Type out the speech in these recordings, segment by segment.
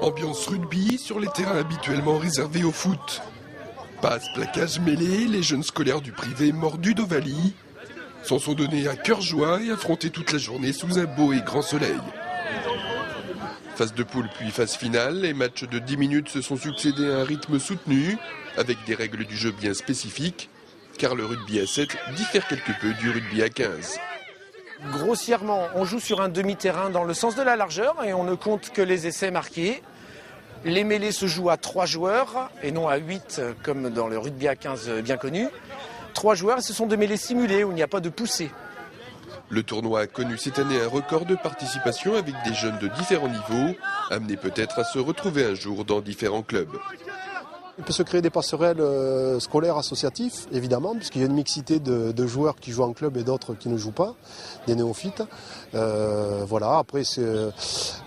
Ambiance rugby sur les terrains habituellement réservés au foot. Passe, plaquage mêlé, les jeunes scolaires du privé mordus d'Ovalie s'en sont donnés à cœur joie et affrontés toute la journée sous un beau et grand soleil. Phase de poule puis phase finale, les matchs de 10 minutes se sont succédés à un rythme soutenu, avec des règles du jeu bien spécifiques, car le rugby à 7 diffère quelque peu du rugby à 15. Grossièrement, on joue sur un demi-terrain dans le sens de la largeur et on ne compte que les essais marqués. Les mêlées se jouent à 3 joueurs et non à 8 comme dans le rugby à 15 bien connu. 3 joueurs et ce sont des mêlées simulées où il n'y a pas de poussée. Le tournoi a connu cette année un record de participation avec des jeunes de différents niveaux, amenés peut-être à se retrouver un jour dans différents clubs. Il peut se créer des passerelles scolaires associatifs, évidemment, puisqu'il y a une mixité de joueurs qui jouent en club et d'autres qui ne jouent pas, des néophytes. Voilà. Après,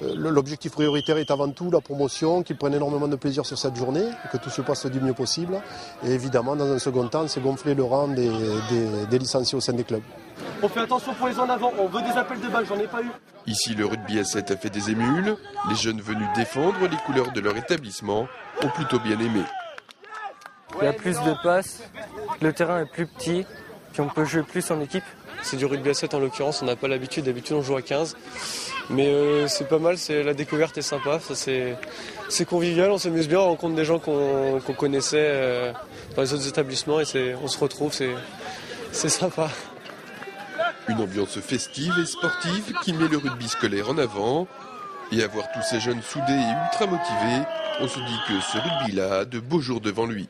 l'objectif prioritaire est avant tout la promotion, qu'ils prennent énormément de plaisir sur cette journée, que tout se passe du mieux possible. Et évidemment, dans un second temps, c'est gonfler le rang des licenciés au sein des clubs. On fait attention pour les en avant, on veut des appels de balles, j'en ai pas eu. Ici, le rugby à 7 a fait des émules. Les jeunes venus défendre les couleurs de leur établissement ont plutôt bien aimé. Il y a plus de passes, le terrain est plus petit, puis on peut jouer plus en équipe. C'est du rugby à 7 en l'occurrence, on n'a pas l'habitude, d'habitude on joue à 15. Mais c'est pas mal, la découverte est sympa, c'est convivial, on s'amuse bien, on rencontre des gens qu'on connaissait dans les autres établissements et on se retrouve, c'est sympa. Une ambiance festive et sportive qui met le rugby scolaire en avant. Et à voir tous ces jeunes soudés et ultra motivés, on se dit que ce rugby-là a de beaux jours devant lui.